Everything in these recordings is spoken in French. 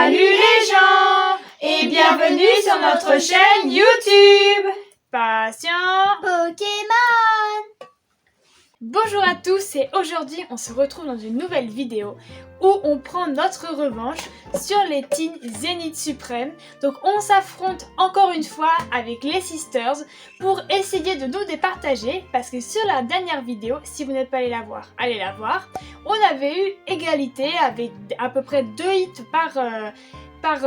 Salut les gens et bienvenue sur notre chaîne YouTube Patient Pokémon. Bonjour à tous et aujourd'hui on se retrouve dans une nouvelle vidéo où on prend notre revanche sur les Teams Zénith Suprême. Donc on s'affronte encore une fois avec les Sisters pour essayer de nous départager parce que sur la dernière vidéo, si vous n'êtes pas allé la voir, allez la voir, on avait eu égalité avec à peu près 2 hits par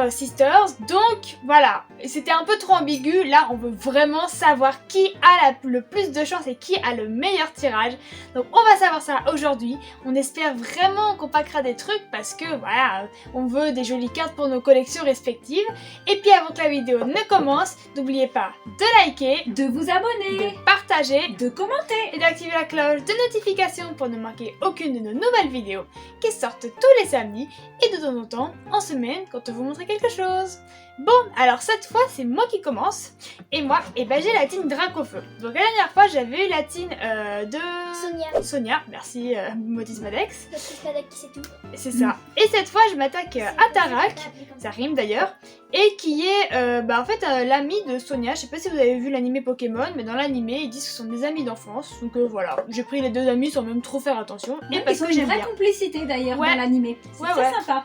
Sisters, donc voilà, c'était un peu trop ambigu. Là on veut vraiment savoir qui a le plus de chance et qui a le meilleur tirage, donc on va savoir ça aujourd'hui. On espère vraiment qu'on packera des trucs parce que voilà, on veut des jolies cartes pour nos collections respectives. Et puis avant que la vidéo ne commence, n'oubliez pas de liker, de vous abonner, de partager, de commenter et d'activer la cloche de notification pour ne manquer aucune de nos nouvelles vidéos qui sortent tous les samedis et de temps en temps en semaine quand on vous montrer quelque chose. Bon, alors cette fois c'est moi qui commence et moi, j'ai la team Dracofeu. Donc la dernière fois j'avais eu la team de Sonia, merci Motismadex. Motismadex c'est tout. C'est ça. Et cette fois je m'attaque à Tarak, ça rime d'ailleurs, et qui est en fait l'ami de Sonia. Je sais pas si vous avez vu l'animé Pokémon, mais dans l'animé ils disent que ce sont des amis d'enfance. Donc voilà, j'ai pris les deux amis sans même trop faire attention. Et parce que j'aime bien. Une vraie complicité d'ailleurs dans l'animé. C'est très sympa.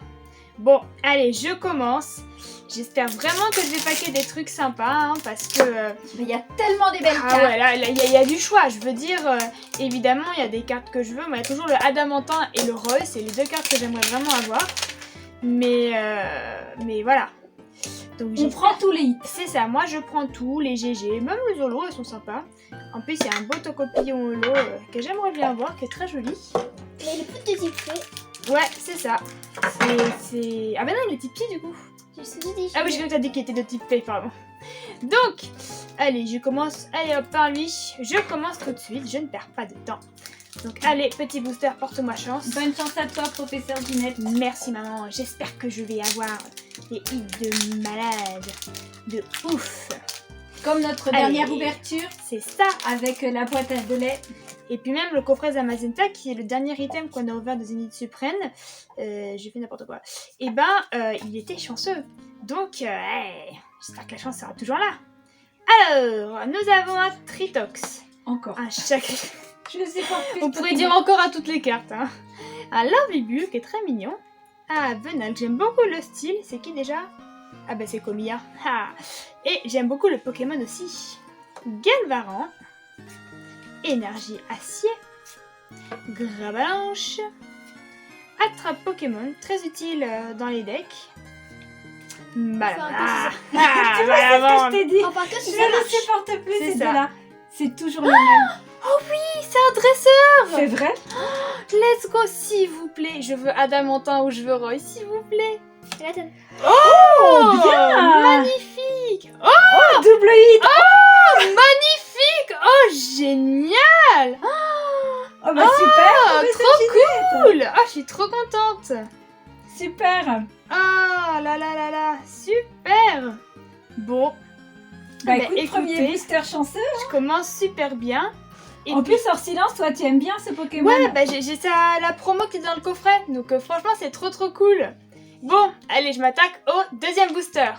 Bon, allez, je commence. J'espère vraiment que je vais packer des trucs sympas, hein, parce que... il y a tellement des belles cartes. Ah ouais, là, il y a du choix. Je veux dire, évidemment, il y a des cartes que je veux. Moi, il y a toujours le Adamantin et le Roy. C'est les deux cartes que j'aimerais vraiment avoir. Mais voilà. Donc, on prend tous les hits. C'est ça, moi je prends tout, les GG, même les holos, ils sont sympas. En plus, il y a un beau Tocopillon holo que j'aimerais bien avoir, qui est très joli. Mais le plus de typé. Ouais, c'est ça. C'est... Ah bah non, il est type P du coup. Ah oui, j'ai cru que t'as dit qu'il était de type P, pardon. Donc, allez, je commence. Allez hop, par lui. Je commence tout de suite, je ne perds pas de temps. Donc allez, petit booster, porte-moi chance. Bonne chance à toi, professeur Ginette. Merci maman, j'espère que je vais avoir des hits de malade. De ouf. Comme notre dernière ouverture. C'est ça. Avec la boîte de lait. Et puis même le coffret Zamazenta qui est le dernier item qu'on a ouvert de Zénith Suprême. J'ai fait n'importe quoi. Et il était chanceux. Donc j'espère que la chance sera toujours là. Alors, nous avons un Tritox. Encore. Un chaque... Je ne sais pas. On pourrait dire encore à toutes les cartes. Hein. Un Lovely qui est très mignon. Ah, Venal, j'aime beaucoup le style. C'est qui déjà? Ah bah c'est Komiya. Ah. Et j'aime beaucoup le Pokémon aussi. Galvaran. Énergie acier. Gravalanche. Attrape Pokémon. Très utile dans les decks. Malala. Tu vois, c'est ce que je t'ai dit. Enfin, que Je ne supporte plus ces deux-là. C'est toujours le même. Oh oui, c'est un dresseur. C'est vrai. Let's go, s'il vous plaît. Je veux Adamantin ou je veux Roy, s'il vous plaît. Oh, bien. Magnifique. Oh, double hit. Oh, magnifique. Oh, génial. Oh, bah super. Oh, trop cool. Ah, je suis trop contente. Super. Oh là là là là, super. Bon. Bah écoute, premier booster chanceux. Je commence super bien. Et en plus, hors silence, toi, tu aimes bien ce Pokémon. Ouais, bah j'ai la promo qui est dans le coffret. Donc franchement, c'est trop cool. Bon, allez, je m'attaque au deuxième booster.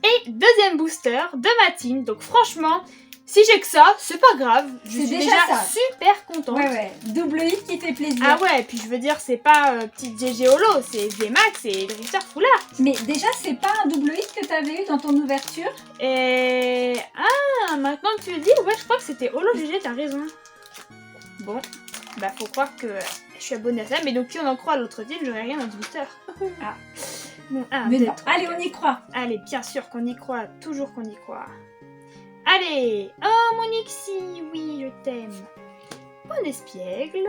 Et deuxième booster de ma team. Donc franchement, si j'ai que ça, c'est pas grave. Je suis déjà super contente. Ouais, double hit qui fait plaisir. Ah ouais, puis je veux dire, c'est pas petite GG holo, c'est VMAX et Drifter Foulard. Mais déjà, c'est pas un double hit que t'avais eu dans ton ouverture. Et... Ah, maintenant que tu le dis, ouais, je crois que c'était holo GG, t'as raison. Bon, bah faut croire que je suis abonnée à ça, mais donc si on en croit à l'autre team, j'aurais rien dans ce booster. Ah. Bon, mais non. Allez, on y croit. Allez, bien sûr qu'on y croit, toujours qu'on y croit. Allez, oh mon Ixie, oui, je t'aime. Bon espiègle.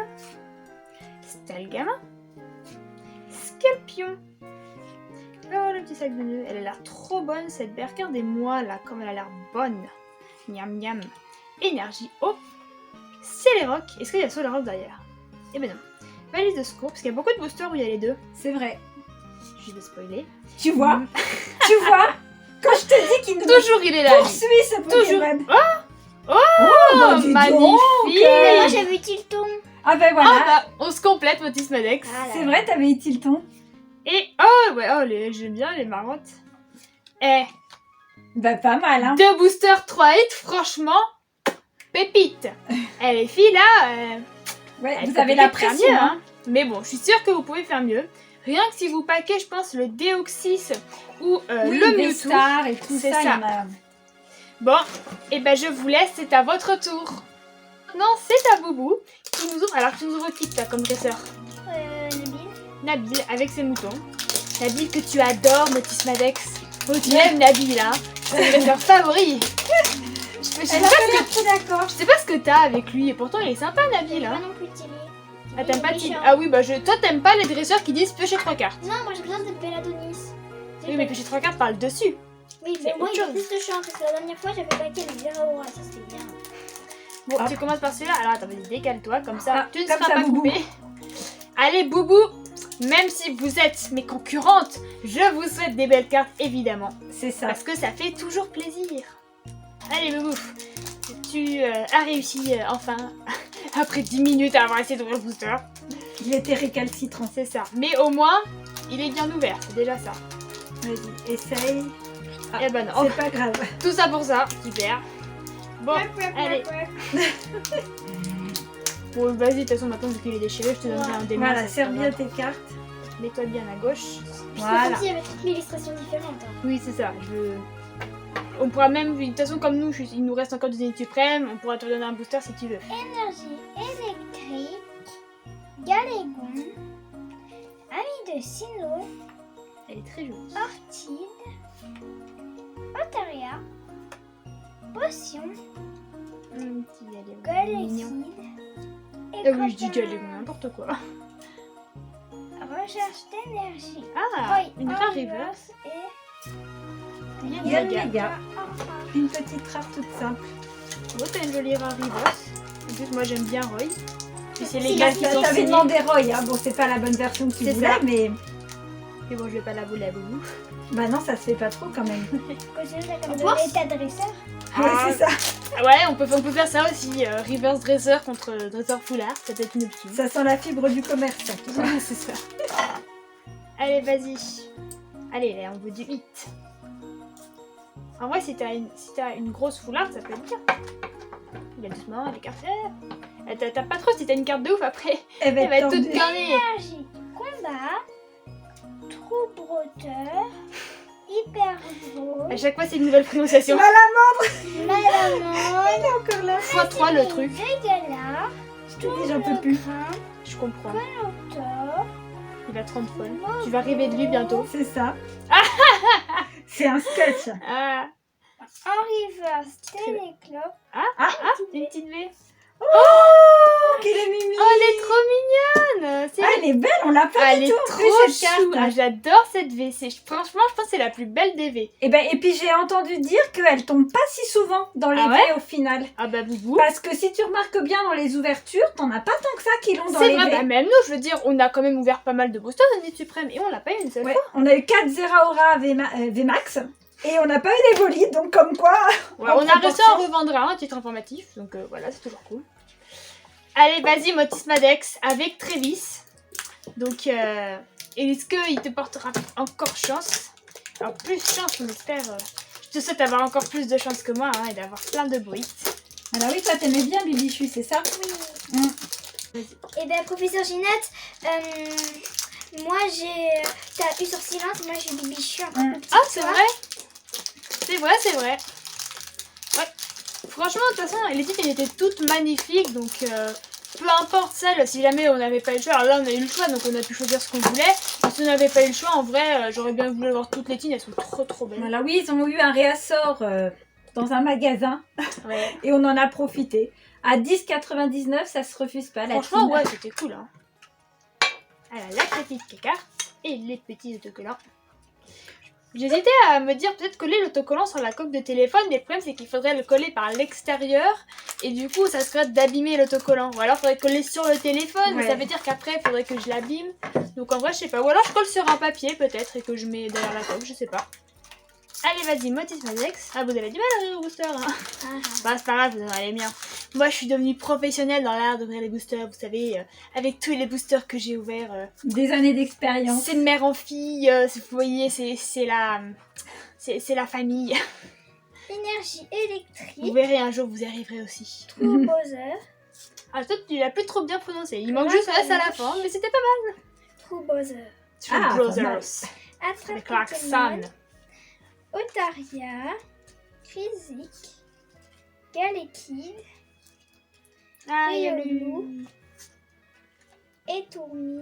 Stalgama. Scalpion. Oh, le petit sac de nœuds. Elle a l'air trop bonne, cette berre. Regardez-moi, là, comme elle a l'air bonne. Miam, miam. Énergie eau. Céléroc. Est-ce qu'il y a Solaroc derrière? Eh ben non. Valise de secours, parce qu'il y a beaucoup de boosters où il y a les deux. C'est vrai. Je vais spoiler. Tu vois? Tu vois? Quand je te dis qu'il nous toujours il est là. Poursuis ce Pokémon. Oh, magnifique. Moi j'avais eu Tilton. Ah ben voilà. Ah bah, on se complète, Motismadex. Voilà. C'est vrai, t'avais eu Tilton. Et oh ouais, oh j'aime bien les marrantes. Eh, Bah pas mal, hein. 2 boosters, 3 hits, franchement, pépite. Eh les filles là, Ouais, elles vous peuvent avez la peut-être faire pression, mieux, hein. Mais bon, je suis sûre que vous pouvez faire mieux. Rien que si vous paquez, je pense, le Deoxys ou Oui, le les Mewtwo. stars et tout C'est ça, il y ça. en a. Bon, et ben je vous laisse, c'est à votre tour. Maintenant, c'est à Boubou qui nous ouvre. Alors, tu nous ouvres qui toi comme dresseur? Nabil. Nabil avec ses moutons. Nabil que tu adores, Motis Madex. Oh, tu aimes Nabil, hein? C'est ton dresseur favori. Je sais Elle pas a ce pas que- l'air trop d'accord. je sais pas ce que t'as avec lui et pourtant il est sympa Nabil, Pas hein? non plus Tilly. Ah, t'aimes pas Tilly? Méchant. Ah oui, bah toi t'aimes pas les dresseurs qui disent piocher 3 cartes. Non, moi j'ai besoin de Belladonis. Oui, mais piocher 3 cartes parle dessus. Oui, c'est mais moi autre il a chose. plus de chance parce que la dernière fois j'avais paqué le Zeraora, ça c'était bien. Bon, Ah. tu commences par celui-là. Alors attends, vas-y, décale-toi, comme ça, Ah, tu ne comme seras ça, pas Boubou. coupé. Allez, Boubou, même si vous êtes mes concurrentes, je vous souhaite des belles cartes, évidemment. C'est ça. Parce que ça fait toujours plaisir. Allez, Boubou, tu as réussi enfin, après 10 minutes à avoir essayé d'ouvrir le booster. Il était récalcitrant. C'est ça. Mais au moins, il est bien ouvert, c'est déjà ça. Vas-y, essaye. Ah, Eh ben non, C'est pas grave. tout ça pour ça, super. Bon, allez. Bon, vas-y, de toute façon, maintenant, vu qu'il est déchiré, je te donnerai un des mains. Voilà, serre bien tes cartes. Mets-toi bien à gauche. Voilà. Comme s'il y avait toutes les illustrations différentes. Hein. Oui, c'est ça. On pourra même, de toute façon, comme nous, il nous reste encore des Zénith Suprême, on pourra te donner un booster si tu veux. Énergie électrique, Galégon, Ami de Sinnoh, Elle est très jolie. Orchide, Otaria, Potion, Petit Galéon. Mignon. Galexide, Ah oui, je dis Galéon, n'importe quoi. Recherche d'énergie. Ah, Oui, une rare reverse. et Il y a le Gaga. méga. Une petite rare toute simple. Oh, t'as une jolie rare reverse. En plus, moi, j'aime bien Roy. Puis c'est les Si, gars si, qui si, sont T'avais signés. demandé Roy, hein. Bon, c'est pas la bonne version que tu C'est voulais, ça. mais Mais bon, je vais pas la voler à Boubou. bah non, ça se fait pas trop quand même. Continue comme On de pense l'état dresseur. Ouais, c'est ça. Ah ouais, on peut faire ça aussi. Reverse Dresser contre Dresser Foulard, ça peut être une option. Ça sent la fibre du commerce. Ouais, c'est ça. Allez, vas-y. Allez, là, on veut du hit. En vrai, si t'as une grosse foulard, ça peut être bien. Il y a doucement les cartes. T'as pas trop si t'as une carte de ouf après. Elle va Elle va être être toute tendue. garnie. Énergie, combat, trouble-roteur, hypervo, À chaque fois, c'est une nouvelle prononciation. malamande, Encore là. x3 le truc. Végala, Je te dis, j'en peux plus. Je comprends. Autor, Il va te rendre folle. Tu vas rêver de lui bientôt. C'est ça. C'est un sketch. Ah, en reverse, téléclope, une petite V. Oh, quelle est mimi. Oh, elle est trop mignonne. C'est Ah, elle est belle, on l'a pas Elle du est tout trop vu cette chou. Ah, carte. j'adore cette V. Franchement, je pense que c'est la plus belle des V. Et puis j'ai entendu dire qu'elle tombe pas si souvent dans les Ah ouais V au final. Ah bah boubou. Parce que si tu remarques bien dans les ouvertures, t'en as pas tant que ça qui l'ont dans C'est les vrai, V. bah même nous, je veux dire, on a quand même ouvert pas mal de boosters de Zénith Suprême et on l'a pas eu une seule Ouais, fois. on a eu 4 Zeraora VMAX et on n'a pas eu des Volites, donc comme quoi. Ouais, en on a réussi à en proportion. revendre un à titre informatif, donc voilà, c'est toujours cool. Allez, vas-y, Motis Madex avec Travis. Donc, est-ce qu'il te portera encore chance? Alors, plus chance, on espère. Je te souhaite d'avoir encore plus de chance que moi hein, et d'avoir plein de bruit. Alors oui, toi t'aimais bien Bibichu, c'est ça? oui. Mm. Et ben professeur Ginette, moi j'ai, t'as eu sur silence, moi j'ai Bibichu encore plus petit Ah, que c'est toi. vrai? C'est vrai, c'est vrai. Ouais. Franchement, de toute façon, les titres, elles étaient toutes magnifiques, donc peu importe celle, si jamais on n'avait pas eu le choix. Alors là, on a eu le choix, donc on a pu choisir ce qu'on voulait. Et si on n'avait pas eu le choix, en vrai, j'aurais bien voulu avoir toutes les tines, elles sont trop belles. Voilà, oui, ils ont eu un réassort dans un magasin Ouais. et on en a profité. À 10,99, ça se refuse pas. La Franchement, tine. ouais, c'était cool. Hein. Alors, la petite carte et les petits autocollants. J'hésitais à me dire peut-être coller l'autocollant sur la coque de téléphone, mais le problème c'est qu'il faudrait le coller par l'extérieur et du coup ça serait d'abîmer l'autocollant. Ou alors il faudrait coller sur le téléphone, mais Ouais. ça veut dire qu'après il faudrait que je l'abîme. Donc en vrai je sais pas. Ou alors je colle sur un papier peut-être et que je mets derrière la coque, je sais pas. Allez vas-y, Motis Madex. Ah vous avez du mal à ouvrir le booster hein. Ah, Bah c'est pas grave, vous en avez les miens. moi je suis devenue professionnelle dans l'art d'ouvrir les boosters, vous savez, avec tous les boosters que j'ai ouverts. Des années d'expérience. C'est de mère en fille, vous voyez, c'est la famille. Énergie Vous électrique. verrez un jour, vous y arriverez aussi. Trou Bowser. Ah, toi, tu l'as plus trop bien prononcé. Il manque juste un S à la fin, mais c'était pas mal. Trou Bowser. True Ah, Brothers. Attrape Avec Pokémon. Klaxon. Otaria. Krizik. Galekid. Ah, il y a Riolu. le... Et Tourmi.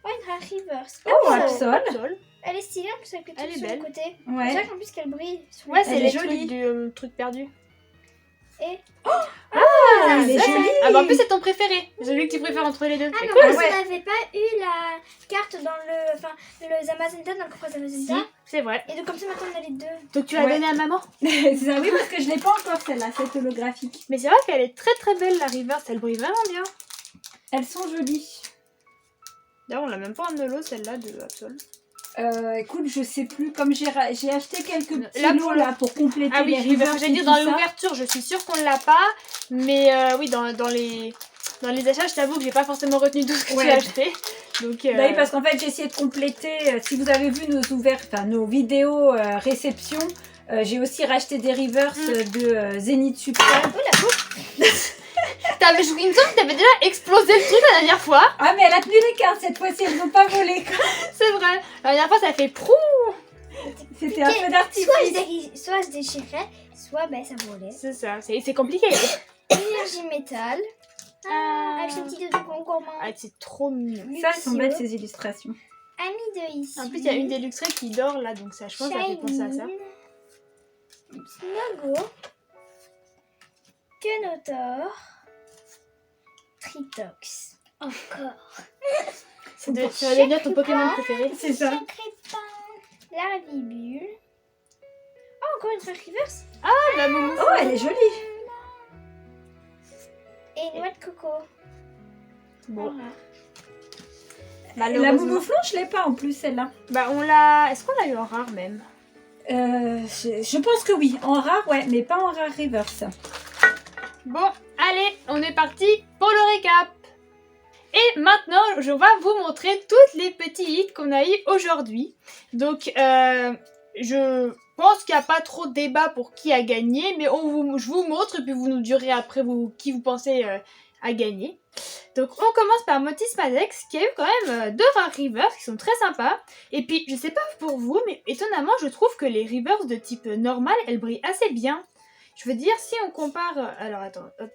Oh, une rare reverse. Oh, ça- Absol. Absol. Elle est stylée en plus avec le Elle truc est sur belle. le côté. C'est Ouais. vrai qu'en plus qu'elle brille. Sur Ouais, le- c'est Elle les est trucs jolie. du truc perdu. Et... Ah, elle est ça, jolie. Ah bah en plus c'est ton préféré. Celui que tu préfères entre les deux. Ah C'est non, cool. mais ouais. vous n'avez pas eu la carte dans le... Enfin, le Zamazenta, dans le coffre Si, Zamazenta. c'est vrai. Et donc comme ça maintenant on a les deux. Donc tu l'as Ouais. donné à maman. C'est ça, oui, parce que je l'ai pas encore celle-là, cette holographique. Mais c'est vrai qu'elle est très très belle la reverse. Elle brille vraiment bien. Elles sont jolies. D'ailleurs on l'a même pas en holo celle-là de Absol. Écoute, je sais plus, comme j'ai acheté quelques petits Là, lots pour là pour compléter Ah oui, les reverse j'ai et dit tout dans ça. l'ouverture, je suis sûre qu'on l'a pas. Mais oui, dans les achats, je t'avoue que j'ai pas forcément retenu tout ce que Ouais. tu as acheté. Donc, Bah oui, parce qu'en fait, j'ai essayé de compléter. Si vous avez vu nos vidéos réception, j'ai aussi racheté des reverse de Zénith Suprême. il me semble que t'avais déjà explosé le truc la dernière fois. Ah, mais elle a tenu les cartes cette fois-ci, elles n'ont pas volé. quoi. C'est vrai. La dernière fois, ça fait prou. C'était un feu d'artifice. Soit elle se déchirait, soit ben, ça volait. C'est ça, c'est compliqué. Énergie métal. Avec une petite de concombre. Ah, c'est trop mignon. Ça, elles sont belles ces illustrations. Ami de ici. En plus, il y a une des luxeries qui dort là, donc ça, je pense que ça fait penser à ça. Snogo. Kenotor. Tritox. Encore. Ça va devenir ton Pokémon préféré. C'est ça. Secrétin. Larvibule. Oh, encore une frère reverse. Ah, la Moumou. Oh, elle est jolie. Et noix de coco. Bon, Voilà. La malheureusement. Moumouflon, je l'ai pas en plus, celle-là. Bah, on l'a. Est-ce qu'on l'a eu en rare même? Je pense que oui. En rare, ouais, mais pas en rare reverse. Bon, allez, on est parti pour le récap. Et maintenant, je vais vous montrer toutes les petits hits qu'on a eu aujourd'hui. Donc, je pense qu'il n'y a pas trop de débat pour qui a gagné, mais je vous montre et puis vous nous direz après qui vous pensez a gagné. Donc, on commence par Motis Madex qui a eu quand même 2 rares reverse qui sont très sympas. Et puis, je sais pas pour vous, mais étonnamment, je trouve que les reverse de type normal, elles brillent assez bien. Je veux dire, si on compare... alors, attends, hop...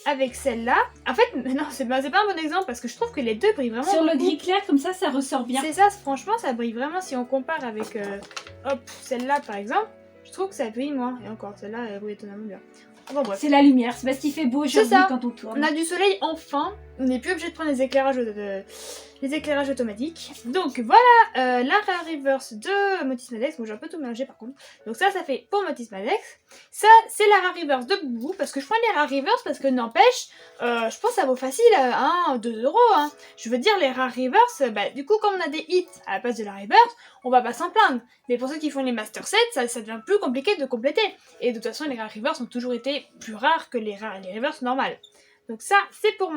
Avec celle-là, en fait, non, c'est pas un bon exemple parce que je trouve que les deux brillent vraiment Sur le beaucoup. gris clair, comme ça ressort bien. C'est ça, franchement, ça brille vraiment si on compare avec, hop, celle-là par exemple. Je trouve que ça brille moins. Et encore, celle-là, elle brille étonnamment bien. Bon, bref. C'est la lumière, c'est parce qu'il fait beau aujourd'hui ça. quand on tourne. On a du soleil enfin. On n'est plus obligé de prendre les éclairages automatiques. Donc voilà, la rare reverse de Motis Madex. Bon, j'ai un peu tout mélangé par contre. Donc ça fait pour Motis Madex. Ça, c'est la rare reverse de Boubou. Parce que je prends les rare reverse parce que n'empêche, je pense que ça vaut facile 2 €. Hein. Je veux dire, les rare reverse, bah, du coup, comme on a des hits à la place de la reverse, on va pas s'en plaindre. Mais pour ceux qui font les master sets, ça devient plus compliqué de compléter. Et de toute façon, les rare reverse ont toujours été plus rares que les reverse normales. Donc ça, c'est pour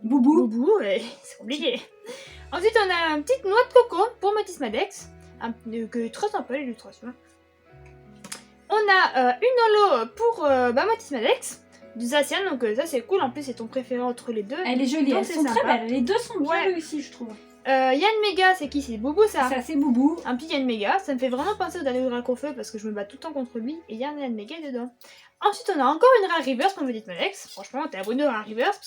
Boubou. Boubou, et c'est compliqué. Ensuite, on a une petite noix de coco pour Motis Madex, que est très sympa l'illustration. On a une holo pour Motis Madex, du Zacian, donc ça c'est cool, en plus c'est ton préféré entre les deux. Elle est jolie, Donc, elles c'est sont très sympa. belles. Les deux sont bien Ouais. réussies, je trouve. Yann Mega, c'est qui? C'est Boubou ça? Ça, c'est Boubou. Un petit Yann Mega, ça me fait vraiment penser au dernier Dracofeu parce que je me bats tout le temps contre lui et il y a un Yann Mega dedans. Ensuite, on a encore une rare reverse pour Motis Madex. Franchement, t'es abonné aux rare reverse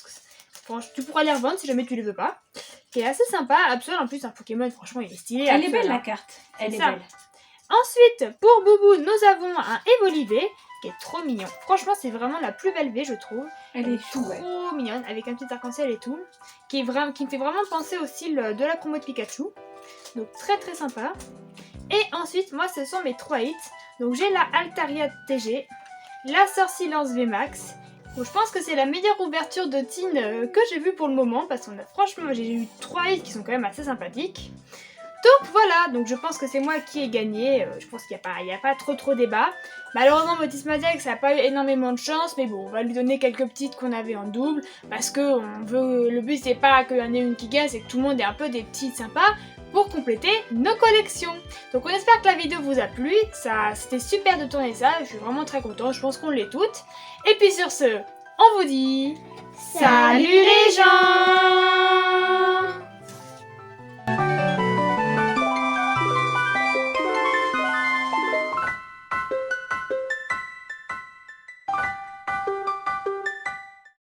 parce que tu pourras les revendre si jamais tu les veux pas. Qui est assez sympa. Absol, en plus, un Pokémon, franchement, il est stylé. Elle est Absol, belle hein. la carte. Elle est ça. belle. Ensuite, pour Boubou, nous avons un Evolivé qui est trop mignon. Franchement, c'est vraiment la plus belle V, je trouve. Elle est trop chou, ouais. mignonne, avec un petit arc-en-ciel et tout. Qui me fait vraiment penser au style de la promo de Pikachu. Donc, très très sympa. Et ensuite, moi, ce sont mes 3 hits. Donc, j'ai la Altaria TG, la Sorcilence VMAX. Donc, je pense que c'est la meilleure ouverture de Teen que j'ai vue pour le moment. Parce qu'on a, franchement, j'ai eu 3 hits qui sont quand même assez sympathiques. Donc voilà, donc je pense que c'est moi qui ai gagné. Je pense qu'il n'y a pas trop débat. Malheureusement, Motis Madiac, ça n'a pas eu énormément de chance, mais bon, on va lui donner quelques petites qu'on avait en double, parce que le but c'est pas qu'il y en ait une qui gagne, c'est que tout le monde ait un peu des petites sympas pour compléter nos collections. Donc on espère que la vidéo vous a plu, c'était super de tourner ça, je suis vraiment très contente, je pense qu'on l'est toutes. Et puis sur ce, on vous dit... Salut les gens!